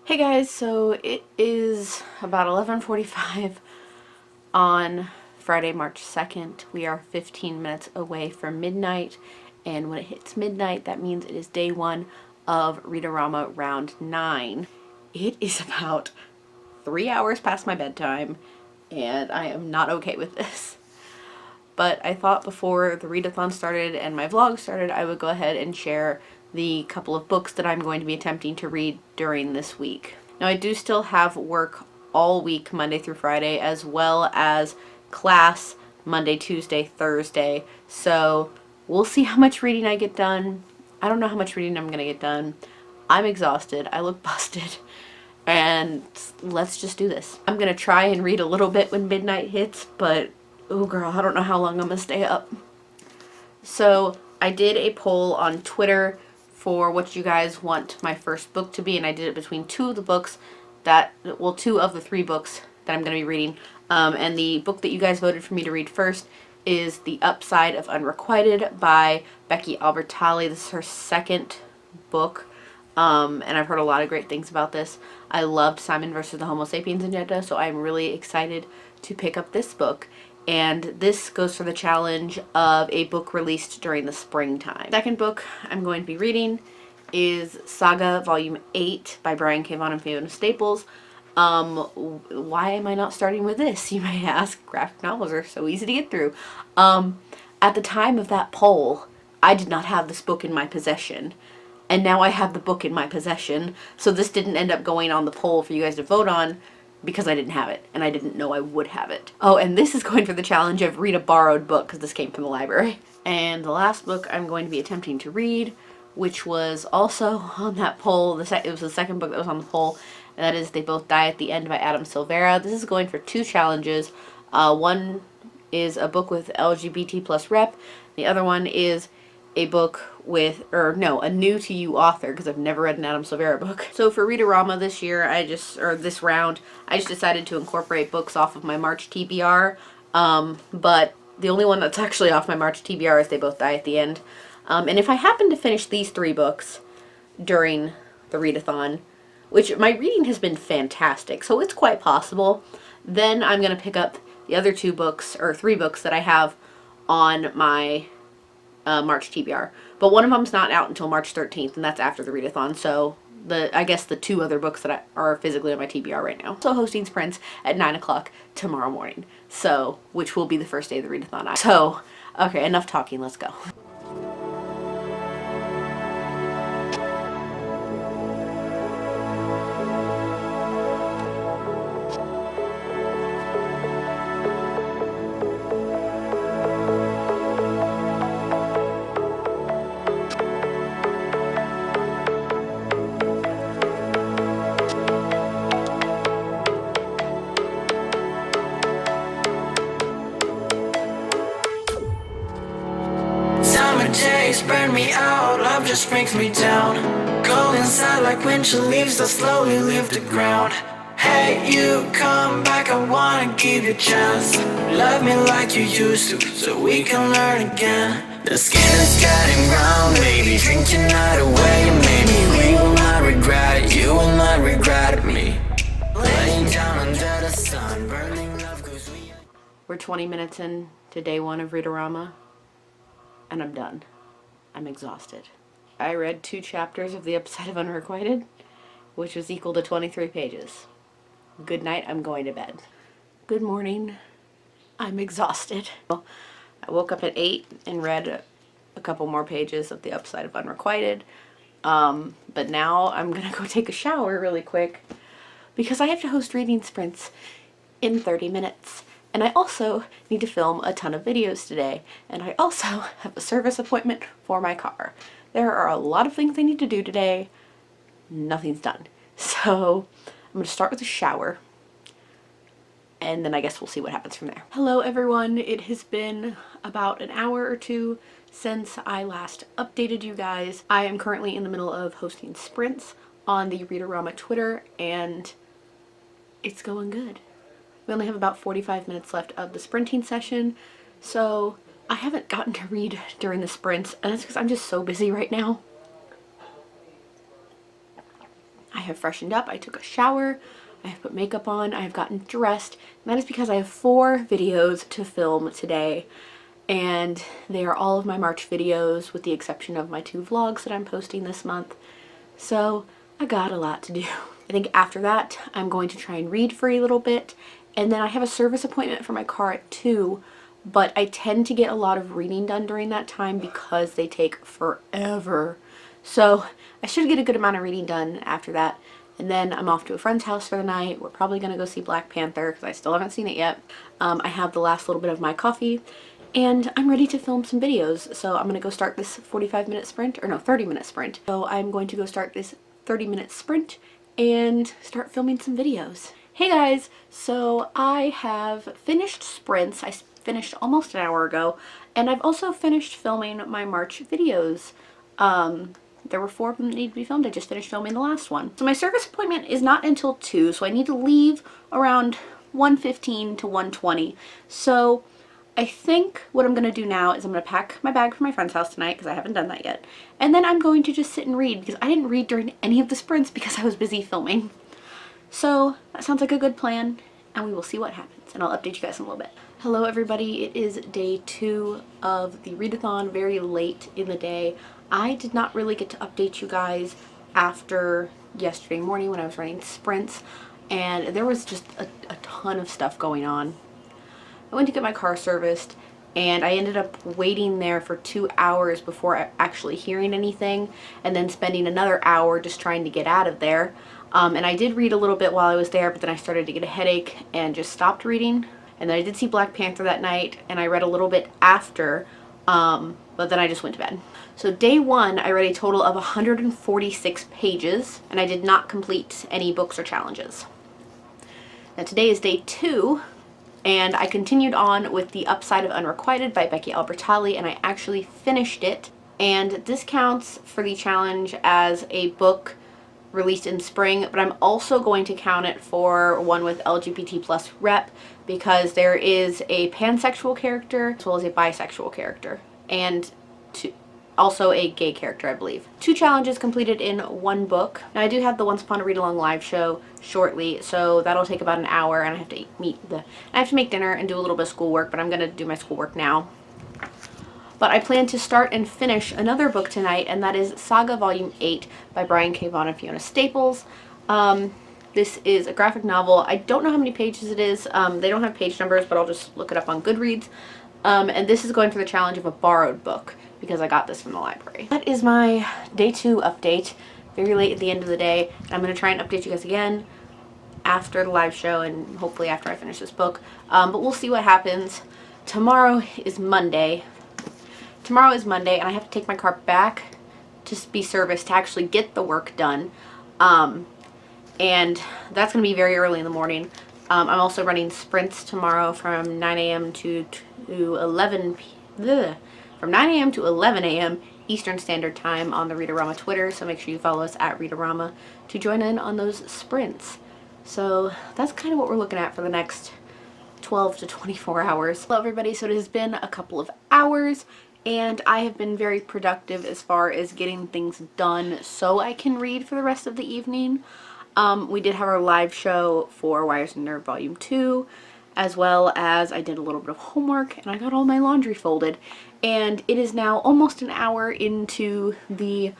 Hey guys, so it is about 11:45 on Friday, March 2nd. We are 15 minutes away from midnight, and when it hits midnight, that means it is day one of Read-O-Rama round 9. It is about 3 hours past my bedtime, and I am not okay with this. But I thought before the readathon started and my vlog started, I would go ahead and share the couple of books that I'm going to be attempting to read during this week. Now I do still have work all week, Monday through Friday, as well as class Monday, Tuesday, Thursday. So we'll see how much reading I get done. I don't know how much reading I'm going to get done. I'm exhausted. I look busted. And let's just do this. I'm going to try and read a little bit when midnight hits, but oh girl, I don't know how long I'm going to stay up. So I did a poll on Twitter for what you guys want my first book to be, and I did it between two of the books that, well, two of the three books that I'm going to be reading. And the book that you guys voted for me to read first is The Upside of Unrequited by Becky Albertalli. This is her second book, and I've heard a lot of great things about this. I loved Simon versus the Homo sapiens Agenda, so I'm really excited to pick up this book. And this goes for the challenge of a book released during the springtime. Second book I'm going to be reading is Saga Volume 8 by Brian K. Vaughan and Fiona Staples. Why am I not starting with this, you may ask? Graphic novels are so easy to get through. At the time of that poll, I did not have this book in my possession. And now I have the book in my possession. So this didn't end up going on the poll for you guys to vote on, because I didn't have it, and I didn't know I would have it. Oh, and this is going for the challenge of read a borrowed book, because this came from the library. And the last book I'm going to be attempting to read, which was also on that poll, it was the second book that was on the poll, and that is They Both Die at the End by Adam Silvera. This is going for two challenges. One is a book with LGBT plus rep, the other one is a book with, a new to you author, because I've never read an Adam Silvera book. So for Read-O-Rama this year, this round, I just decided to incorporate books off of my March TBR, but the only one that's actually off my March TBR is They Both Die at the End. And if I happen to finish these three books during the readathon, which my reading has been fantastic, so it's quite possible, then I'm going to pick up the other two books, or three books that I have on my March TBR. But one of them's not out until March 13th, and that's after the readathon, so I guess the two other books that are physically on my TBR right now. So hosting sprints at 9 o'clock tomorrow morning, so, which will be the first day of the readathon. So, okay, enough talking, let's go. Days burn me out, love just brings me down. Go inside like winter leaves that slowly leave the ground. Hey, you come back, I wanna give you a chance. Love me like you used to, so we can learn again. The skin is getting brown, baby, drink your night away. Maybe we will not regret it, you will not regret me. Laying down under the sun, burning love cause We're 20 minutes in to day one of Read-O-Rama, and I'm done. I'm exhausted. I read 2 chapters of The Upside of Unrequited, which was equal to 23 pages. Good night, I'm going to bed. Good morning. I'm exhausted. I woke up at 8 and read a couple more pages of The Upside of Unrequited. But now I'm gonna go take a shower really quick because I have to host reading sprints in 30 minutes. And I also need to film a ton of videos today. And I also have a service appointment for my car. There are a lot of things I need to do today. Nothing's done. So I'm going to start with a shower. And then I guess we'll see what happens from there. Hello everyone. It has been about an hour or two since I last updated you guys. I am currently in the middle of hosting sprints on the Read-O-Rama Twitter, and it's going good. We only have about 45 minutes left of the sprinting session, so I haven't gotten to read during the sprints, and that's because I'm just so busy right now. I have freshened up, I took a shower, I have put makeup on, I have gotten dressed, and that is because I have 4 videos to film today. And they are all of my March videos with the exception of my 2 vlogs that I'm posting this month. So I got a lot to do. I think after that I'm going to try and read for a little bit, and then I have a service appointment for my car at 2, but I tend to get a lot of reading done during that time because they take forever. So I should get a good amount of reading done after that. And then I'm off to a friend's house for the night. We're probably going to go see Black Panther because I still haven't seen it yet. I have the last little bit of my coffee and I'm ready to film some videos. So I'm going to go start this 45-minute sprint, or no, 30-minute sprint. So I'm going to go start this 30-minute sprint and start filming some videos. Hey guys, so I have finished sprints. I finished almost an hour ago, and I've also finished filming my March videos. There were 4 of them that need to be filmed. I just finished filming the last one. So my service appointment is not until 2, so I need to leave around 1:15 to 1:20. So I think what I'm going to do now is I'm going to pack my bag for my friend's house tonight because I haven't done that yet. And then I'm going to just sit and read because I didn't read during any of the sprints because I was busy filming. So that sounds like a good plan, and we will see what happens, and I'll update you guys in a little bit. Hello everybody, it is day 2 of the readathon, very late in the day. I did not really get to update you guys after yesterday morning when I was running sprints, and there was just a ton of stuff going on. I went to get my car serviced, and I ended up waiting there for 2 hours before actually hearing anything, and then spending another hour just trying to get out of there. And I did read a little bit while I was there, but then I started to get a headache and just stopped reading. And then I did see Black Panther that night, and I read a little bit after, but then I just went to bed. So day 1, I read a total of 146 pages, and I did not complete any books or challenges. Now today is day 2, and I continued on with The Upside of Unrequited by Becky Albertalli, and I actually finished it. And this counts for the challenge as a book released in spring, but I'm also going to count it for one with LGBT plus rep because there is a pansexual character as well as a bisexual character, and also a gay character, I believe. 2 challenges completed in 1 book. Now I do have the Once Upon a Read Along live show shortly, so that'll take about an hour, and I have to make dinner and do a little bit of schoolwork, but I'm gonna do my schoolwork now. But I plan to start and finish another book tonight, and that is Saga Volume 8 by Brian K. Vaughan and Fiona Staples. This is a graphic novel. I don't know how many pages it is. They don't have page numbers, but I'll just look it up on Goodreads. And this is going for the challenge of a borrowed book because I got this from the library. That is my day 2 update. Very late at the end of the day. And I'm going to try and update you guys again after the live show and hopefully after I finish this book. But we'll see what happens. Tomorrow is Monday. And I have to take my car back to be serviced to actually get the work done. And that's going to be very early in the morning. I'm also running sprints tomorrow from 9 a.m. to 11 a.m. Eastern Standard Time on the Read-O-Rama Twitter, so make sure you follow us at Read-O-Rama to join in on those sprints. So that's kind of what we're looking at for the next 12 to 24 hours. Hello everybody, so it has been a couple of hours, and I have been very productive as far as getting things done so I can read for the rest of the evening. We did have our live show for Wires and Nerve Volume 2, as well as I did a little bit of homework, and I got all my laundry folded. And it is now almost an hour into the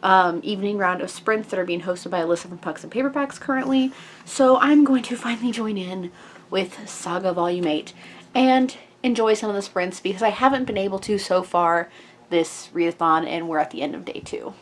evening round of sprints that are being hosted by Alyssa from Pucks and Paperbacks currently. So I'm going to finally join in with Saga Volume 8 and enjoy some of the sprints because I haven't been able to so far this readathon, and we're at the end of day 2.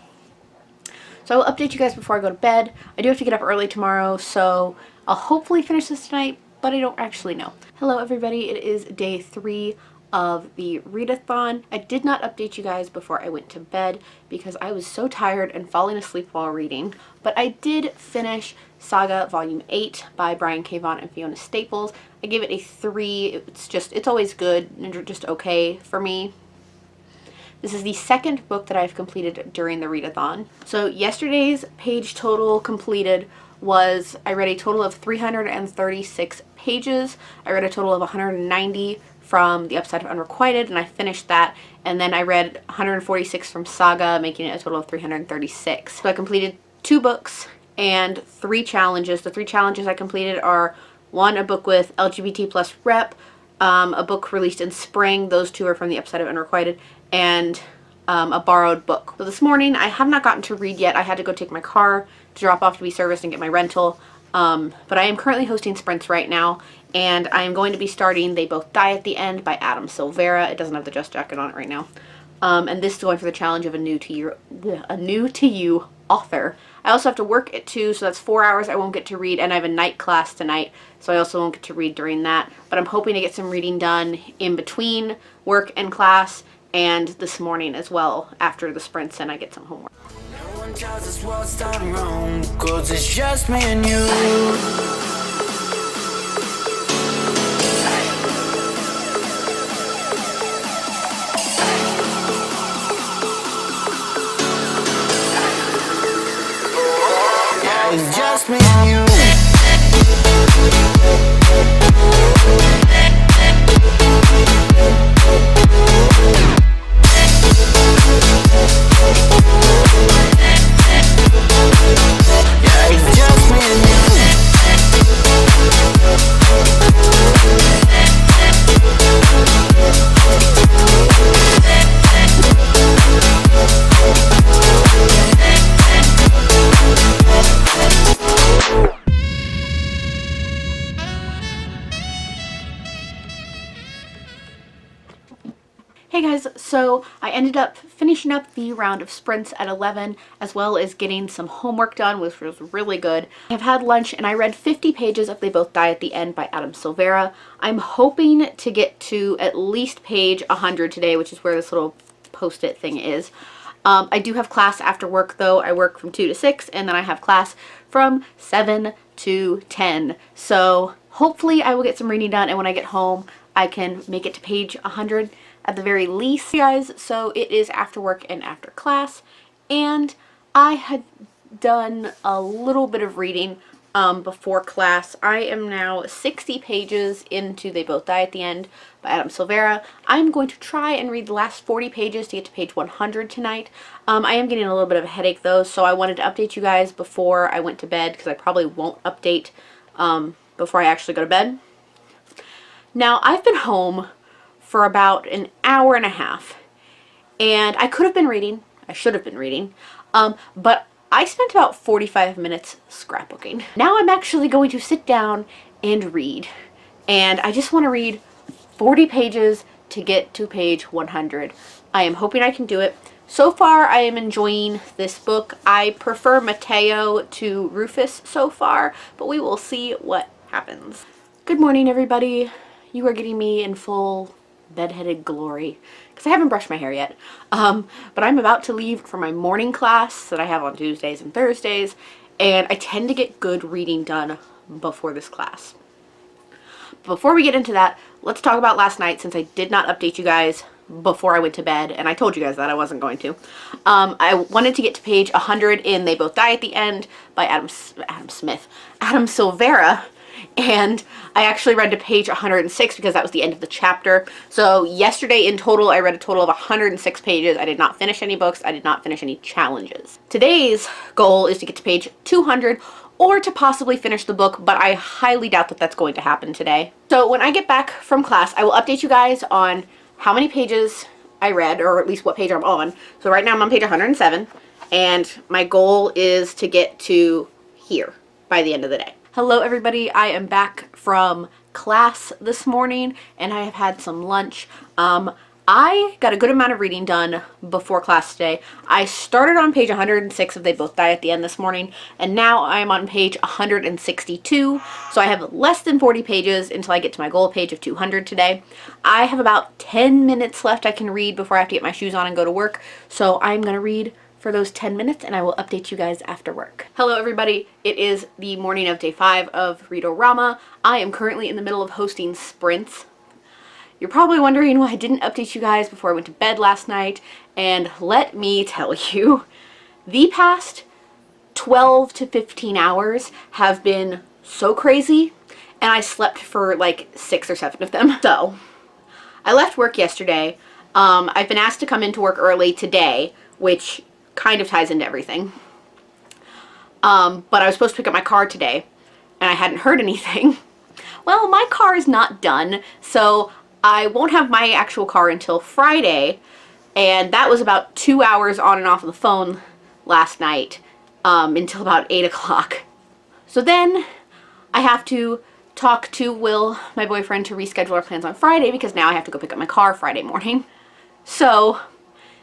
So I'll update you guys before I go to bed. I do have to get up early tomorrow, so I'll hopefully finish this tonight, but I don't actually know. Hello everybody, it is day 3 of the readathon. I did not update you guys before I went to bed because I was so tired and falling asleep while reading, but I did finish Saga Volume 8 by Brian K. Vaughan and Fiona Staples. I gave it a 3. It's always good and just okay for me. This is the second book that I've completed during the readathon. So yesterday's page total completed was, I read a total of 336 pages. I read a total of 190 from The Upside of Unrequited, and I finished that. And then I read 146 from Saga, making it a total of 336. So I completed 2 books and 3 challenges. The 3 challenges I completed are 1, a book with LGBT plus rep, a book released in spring, those 2 are from the episode of Unrequited, and a borrowed book. So this morning I have not gotten to read yet. I had to go take my car to drop off to be serviced and get my rental. But I am currently hosting sprints right now, and I am going to be starting They Both Die at the End by Adam Silvera. It doesn't have the Just Jacket on it right now. And this is going for the challenge of a new to you author. I also have to work at 2, so that's 4 hours I won't get to read, and I have a night class tonight, so I also won't get to read during that. But I'm hoping to get some reading done in between work and class, and this morning as well after the sprints, and I get some homework. No one tells us what's done wrong, 'cause it's just me and you. It's just me and you. Yeah, it's just me and you. Hey guys, so I ended up finishing up the round of sprints at 11, as well as getting some homework done, which was really good. I've had lunch and I read 50 pages of They Both Die at the End by Adam Silvera. I'm hoping to get to at least page 100 today, which is where this little post-it thing is. I do have class after work though. I work from 2 to 6, and then I have class from 7 to 10. So hopefully I will get some reading done, and when I get home I can make it to page 100 at the very least. Hey guys, so it is after work and after class, and I had done a little bit of reading before class. I am now 60 pages into They Both Die at the End by Adam Silvera. I'm going to try and read the last 40 pages to get to page 100 tonight. I am getting a little bit of a headache though, so I wanted to update you guys before I went to bed, because I probably won't update before I actually go to bed. Now, I've been home for about an hour and a half, and I could have been reading. I should have been reading, but I spent about 45 minutes scrapbooking. Now I'm actually going to sit down and read, and I just want to read 40 pages to get to page 100. I am hoping I can do it. So far, I am enjoying this book. I prefer Mateo to Rufus so far, but we will see what happens. Good morning, everybody. You are getting me in full bedheaded glory, because I haven't brushed my hair yet, but I'm about to leave for my morning class that I have on Tuesdays and Thursdays, and I tend to get good reading done before this class. Before we get into that, let's talk about last night, since I did not update you guys before I went to bed, and I told you guys that I wasn't going to. I wanted to get to page 100 in They Both Die at the End by Adam Silvera, and I actually read to page 106 because that was the end of the chapter. So yesterday in total, I read a total of 106 pages. I did not finish any books. I did not finish any challenges. Today's goal is to get to page 200, or to possibly finish the book, but I highly doubt that that's going to happen today. So when I get back from class, I will update you guys on how many pages I read, or at least what page I'm on. So right now I'm on page 107, and my goal is to get to here by the end of the day. Hello everybody, I am back from class this morning, and I have had some lunch. I got a good amount of reading done before class today. I started on page 106 of They Both Die at the End this morning, and now I'm on page 162, so I have less than 40 pages until I get to my goal page of 200 today. I have about 10 minutes left I can read before I have to get my shoes on and go to work, so I'm going to read for those 10 minutes, and I will update you guys after work. Hello everybody, it is the morning of day 5 of Read-O-Rama. I am currently in the middle of hosting sprints. You're probably wondering why I didn't update you guys before I went to bed last night, and let me tell you, the past 12 to 15 hours have been so crazy, and I slept for like 6 or 7 of them. So, I left work yesterday. I've been asked to come into work early today, which kind of ties into everything. but I was supposed to pick up my car today, and I hadn't heard anything. Well, my car is not done, so I won't have my actual car until Friday, and that was about 2 hours on and off of the phone last night, until about 8 o'clock. So then I have to talk to Will, my boyfriend, to reschedule our plans on Friday because now I have to go pick up my car Friday morning. So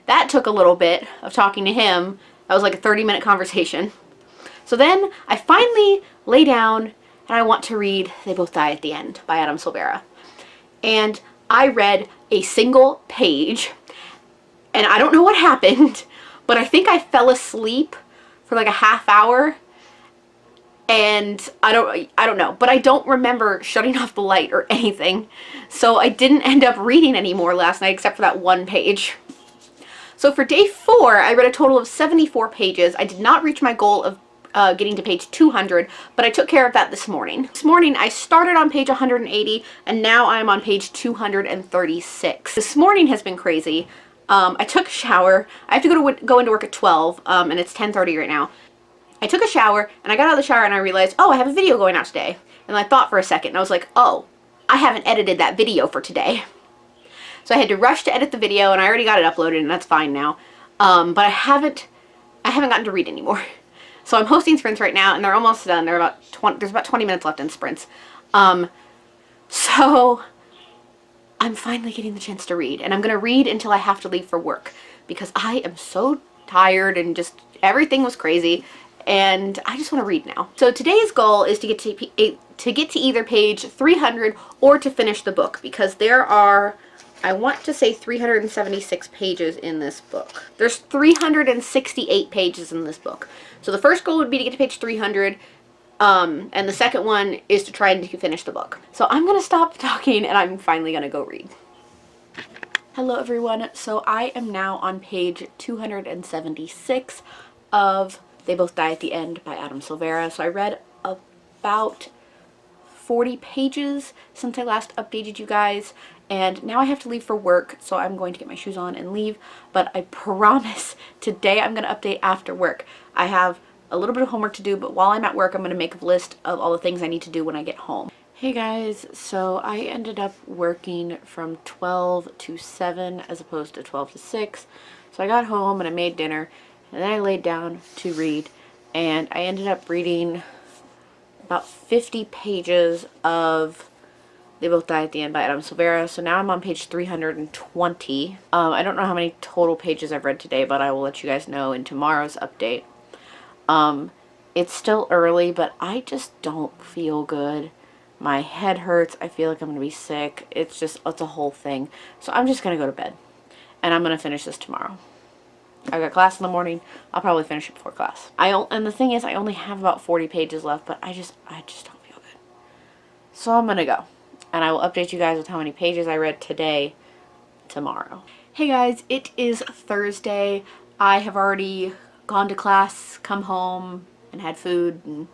that took a little bit of talking to him. That was like a 30-minute conversation. So then I finally lay down and I want to read They Both Die at the End by Adam Silvera. And I read a single page, and I don't know what happened, but I think I fell asleep for like a half hour. And I don't know, but I don't remember shutting off the light or anything. So I didn't end up reading anymore last night except for that one page. So for day 4, I read a total of 74 pages. I did not reach my goal of getting to page 200, but I took care of that this morning. This morning I started on page 180 and now I'm on page 236. This morning has been crazy. I took a shower. I have to go into work at 12, and it's 10:30 right now. I took a shower, and I got out of the shower, and I realized, oh, I have a video going out today. And I thought for a second, and I was like, oh, I haven't edited that video for today. So I had to rush to edit the video, and I already got it uploaded, and that's fine now. But I haven't gotten to read anymore. So I'm hosting sprints right now, and they're almost done. There's about 20 minutes left in sprints. So I'm finally getting the chance to read, and I'm going to read until I have to leave for work, because I am so tired, and just everything was crazy. And I just want to read now. So today's goal is to get to either page 300 or to finish the book, because there are, I want to say 376 pages in this book. There's 368 pages in this book. So the first goal would be to get to page 300, and the second one is to try and finish the book. So I'm going to stop talking and I'm finally going to go read. Hello everyone. So I am now on page 276 of They Both Die at the End by Adam Silvera. So I read about 40 pages since I last updated you guys, and now I have to leave for work, so I'm going to get my shoes on and leave. But I promise today I'm going to update after work. I have a little bit of homework to do, but while I'm at work I'm going to make a list of all the things I need to do when I get home. Hey guys, so I ended up working from 12 to 7 as opposed to 12 to 6. So I got home and I made dinner, and then I laid down to read, and I ended up reading about 50 pages of They Both Die at the End by Adam Silvera. So now I'm on page 320. I don't know how many total pages I've read today, but I will let you guys know in tomorrow's update. It's still early, but I just don't feel good. My head hurts. I feel like I'm going to be sick. It's a whole thing. So I'm just going to go to bed, and I'm going to finish this tomorrow. I got class in the morning. I'll probably finish it before class. And the thing is, I only have about 40 pages left, but I just don't feel good. So I'm gonna go, and I will update you guys with how many pages I read today tomorrow. Hey guys, it is Thursday. I have already gone to class, come home, and had food, and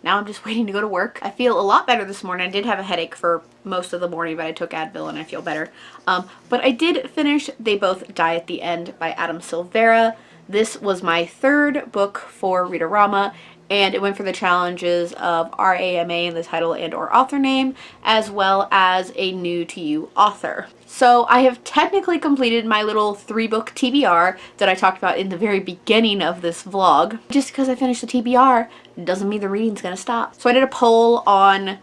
now I'm just waiting to go to work. I feel a lot better this morning. I did have a headache for most of the morning, but I took Advil and I feel better. But I did finish They Both Die at the End by Adam Silvera. This was my 3rd book for Read-O-Rama, and it went for the challenges of RAMA in the title and or author name, as well as a new to you author. So I have technically completed my little 3-book TBR that I talked about in the very beginning of this vlog. Just because I finished the TBR doesn't mean the reading's gonna stop. So I did a poll on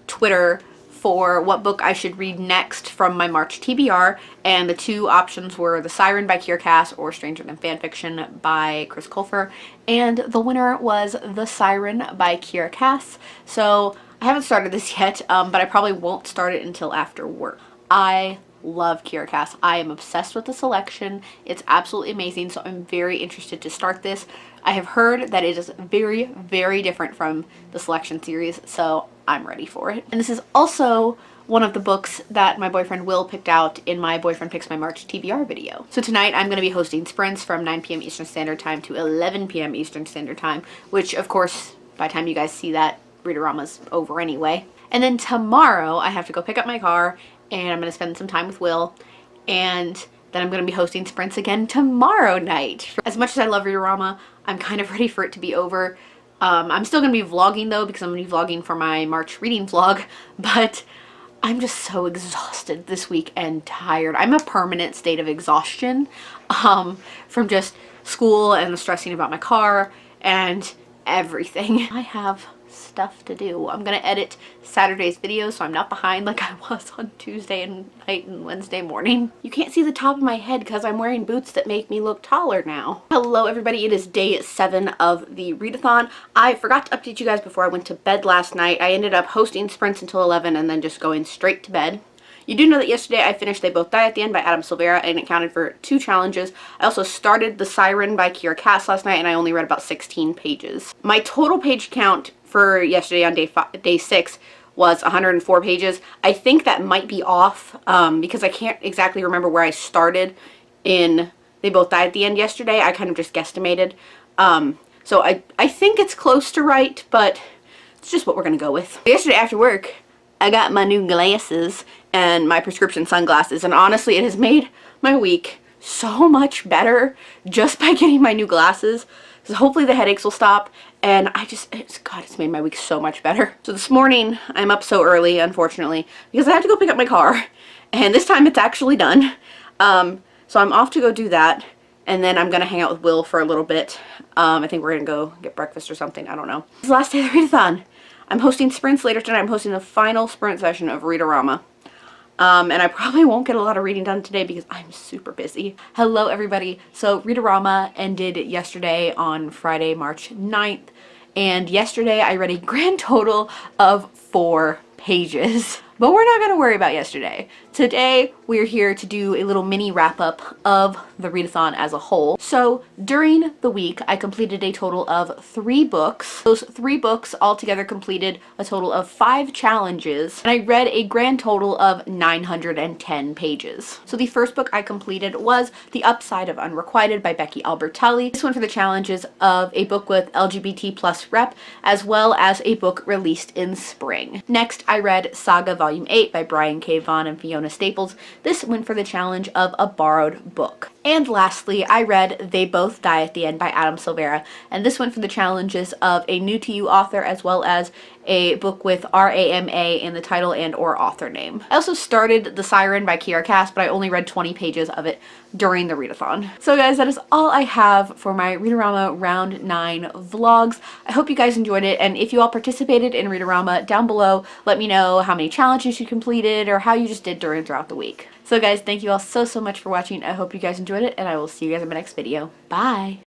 Twitter for what book I should read next from my March TBR, and the 2 options were The Siren by Kiera Cass or Stranger Than Fanfiction by Chris Colfer, and the winner was The Siren by Kiera Cass. So I haven't started this yet, but I probably won't start it until after work. I love Kiera Cass. I am obsessed with the selection. It's absolutely amazing, so I'm very interested to start this. I have heard that it is very, very different from the selection series, so I'm ready for it. And this is also one of the books that my boyfriend Will picked out in my Boyfriend Picks My March TBR video. So tonight I'm going to be hosting sprints from 9 p.m. Eastern Standard Time to 11 p.m. Eastern Standard Time, which of course, by the time you guys see that, Read-O-Rama's over anyway. And then tomorrow I have to go pick up my car, and I'm going to spend some time with Will, and then I'm going to be hosting sprints again tomorrow night. As much as I love Read-O-Rama, I'm kind of ready for it to be over. I'm still going to be vlogging though, because I'm going to be vlogging for my March reading vlog, but I'm just so exhausted this week and tired. I'm a permanent state of exhaustion from just school and the stressing about my car and everything. I have stuff to do. I'm gonna edit Saturday's video so I'm not behind like I was on Tuesday and night and Wednesday morning. You can't see the top of my head because I'm wearing boots that make me look taller now. Hello everybody, it is day 7 of the readathon. I forgot to update you guys before I went to bed last night. I ended up hosting sprints until 11 and then just going straight to bed. You do know that yesterday I finished They Both Die at the End by Adam Silvera, and it counted for 2 challenges. I also started The Siren by Kiera Cass last night, and I only read about 16 pages. My total page count for yesterday on day 6 was 104 pages. I think that might be off because I can't exactly remember where I started in They Both Die at the End yesterday. I kind of just guesstimated. So I think it's close to right, but it's just what we're going to go with. Yesterday after work, I got my new glasses and my prescription sunglasses, and honestly it has made my week so much better just by getting my new glasses. So hopefully the headaches will stop, and it's made my week so much better. So this morning I'm up so early, unfortunately, because I have to go pick up my car, and this time it's actually done. So I'm off to go do that, and then I'm gonna hang out with Will for a little bit. I think we're gonna go get breakfast or something, I don't know. This is the last day of the readathon. I'm hosting sprints later tonight. I'm hosting the final sprint session of Read-O-Rama. And I probably won't get a lot of reading done today because I'm super busy. Hello everybody. So Read-O-Rama ended yesterday on Friday, March 9th. And yesterday I read a grand total of 4 pages. But we're not going to worry about yesterday. Today we're here to do a little mini wrap-up of the readathon as a whole. So during the week I completed a total of 3 books. Those 3 books altogether completed a total of 5 challenges, and I read a grand total of 910 pages. So the first book I completed was The Upside of Unrequited by Becky Albertelli. This one for the challenges of a book with LGBT plus rep, as well as a book released in spring. Next I read Saga Volume 8 by Brian K. Vaughan and Fiona Staples. This went for the challenge of a borrowed book. And lastly, I read They Both Die at the End by Adam Silvera, and this went for the challenges of a new to you author as well as a book with R-A-M-A in the title and or author name. I also started The Siren by Kiera Cass, but I only read 20 pages of it during the readathon. So guys, that is all I have for my Read-O-Rama Round 9 vlogs. I hope you guys enjoyed it, and if you all participated in Read-O-Rama, down below, let me know how many challenges you completed or how you just did throughout the week. So guys, thank you all so much for watching. I hope you guys enjoyed it, and I will see you guys in my next video. Bye!